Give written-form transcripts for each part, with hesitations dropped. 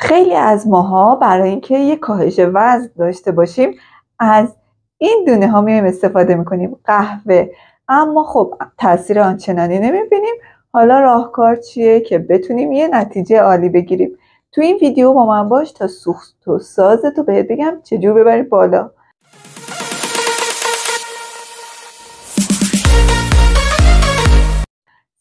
خیلی از ماها برای اینکه یک کاهش وزن داشته باشیم از این دونه ها میایم استفاده میکنیم، قهوه. اما خب تاثیر آنچنانی نمیبینیم. حالا راهکار چیه که بتونیم یه نتیجه عالی بگیریم؟ تو این ویدیو با من باش تا سوخت و سازتو بهت بگم چجور ببری بالا.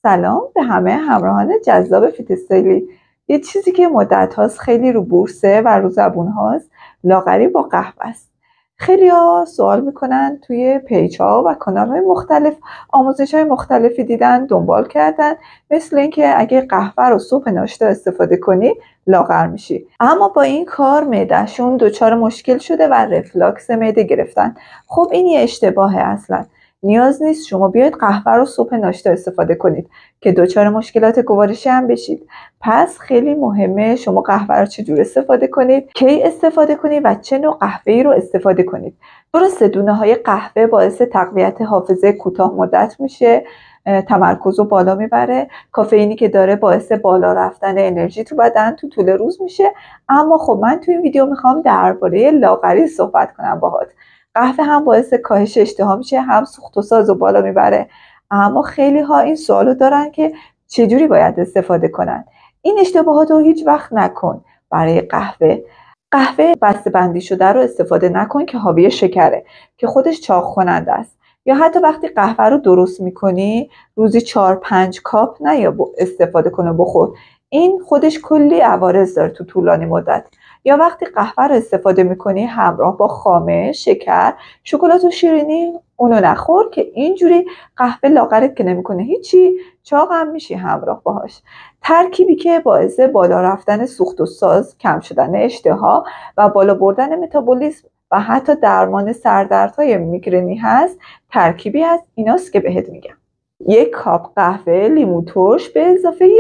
سلام به همه همراهان جذاب فیت استایلی. یه چیزی که مدت هاست خیلی رو بورسه و رو زبون هاست لاغری با قهوه است. خیلی ها سوال میکنن، توی پیج ها و کانال های مختلف آموزش های مختلفی دیدن، دنبال کردن، مثل اینکه اگه قهوه رو صبح ناشتا استفاده کنی لاغر میشی. اما با این کار معدهشون دچار مشکل شده و رفلاکس معده گرفتن. خب این یه اشتباهه. اصلا نیاز نیست شما بیاید قهوه رو صبح ناشتا استفاده کنید که دچار مشکلات گوارشی هم بشید. پس خیلی مهمه شما قهوه رو چجور استفاده کنید، کی استفاده کنید و چه نوع قهوه‌ای رو استفاده کنید. درسته دونه های قهوه باعث تقویت حافظه کوتاه مدت میشه، تمرکز رو بالا میبره. کافئینی که داره باعث بالا رفتن انرژی تو بدن تو طول روز میشه. اما خب من تو این ویدیو میخوام درباره لاغری صحبت کنم باهات. قهوه هم باعث کاهش اشتها میشه، هم سوخت و ساز رو بالا میبره. اما خیلی ها این سوالو دارن که چجوری باید استفاده کنن. این اشتباهات رو هیچ وقت نکن. برای قهوه بسته‌بندی شده رو استفاده نکن که حاوی شکره که خودش چاق کننده است. یا حتی وقتی قهوه رو درست میکنی روزی 4-5 کاپ نه استفاده کنه بخور. این خودش کلی عوارض داره تو طولانی مدت. یا وقتی قهوه رو استفاده میکنی همراه با خامه، شکر، شکلات و شیرینی اونو نخور که اینجوری قهوه لاغرت که نمیکنه هیچی، چاق هم میشی همراه باهاش. ترکیبی که باعث بالا رفتن سوخت و ساز، کم شدن اشتها و بالا بردن متابولیسم و حتی درمان سردردهای میگرنی هست، ترکیبی هست ایناست که بهت میگم. 1 کاپ قهوه لیمو ترش به اضافه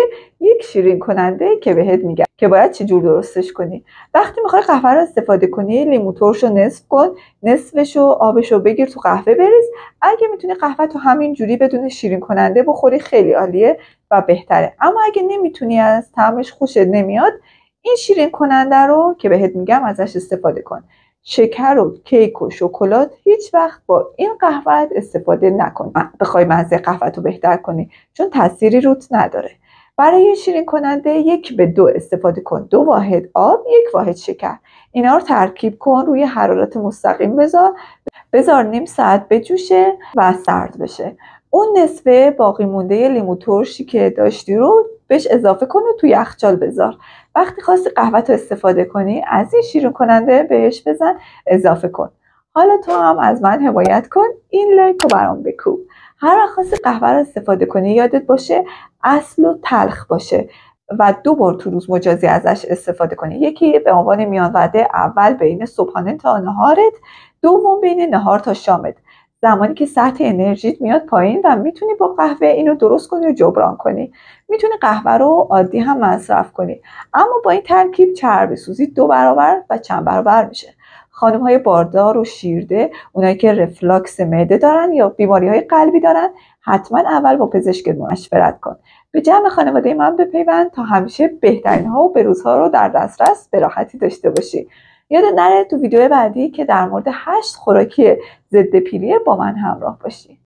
1 شیرین کننده که بهت میگم که باید چجور درستش کنی. وقتی میخوای قهوه رو استفاده کنی لیمو ترش رو نصف کن، نصفش رو آبش رو بگیر تو قهوه بریز. اگه میتونی قهوه تو همین جوری بدون شیرین کننده بخوری خیلی عالیه و بهتره. اما اگه نمیتونی، از طعمش خوشت نمیاد، این شیرین کننده رو که بهت میگم ازش استفاده کن. شکر و کیک و شکلات هیچ وقت با این قهوه استفاده نکن. بخوای مزه قهوه رو بهتر کنی چون تأثیری روت نداره. برای شیرین کننده 1 به 2 استفاده کن. 2 واحد آب، 1 واحد شکر. اینا رو ترکیب کن، روی حرارت مستقیم بذار نیم ساعت بجوشه و سرد بشه. اون نصفه باقی مونده لیمو ترشی که داشتی رو بهش اضافه کن و تو یخچال بذار. وقتی خواستی قهوه تو استفاده کنی از این شیرین کننده بهش بزن، اضافه کن. حالا تو هم از من حمایت کن، این لایک رو برام بکوب. هر وقت خواستی قهوه رو استفاده کنی یادت باشه اصل و تلخ باشه و 2 بار تو روز مجازی ازش استفاده کنی. یکی به عنوان میان وعده، اول بین صبحانه تا نهارت، دوم بین نهار تا شامت، زمانی که سطح انرژیت میاد پایین و میتونی با قهوه اینو درست کنی و جبران کنی. میتونی قهوه رو عادی هم مصرف کنی، اما با این ترکیب چربی سوزی 2 برابر و چند برابر میشه. خانم های باردار و شیرده، اونایی که رفلاکس معده دارن یا بیماری های قلبی دارن، حتما اول با پزشکت مشورت کن. به جمع خانواده من بپیوند تا همیشه بهترین ها و بروزها رو در دسترس به راحتی داشته باشی. یادت نره تو ویدیو بعدی که در مورد 8 خوراکی ضد پیریه با من همراه باشی.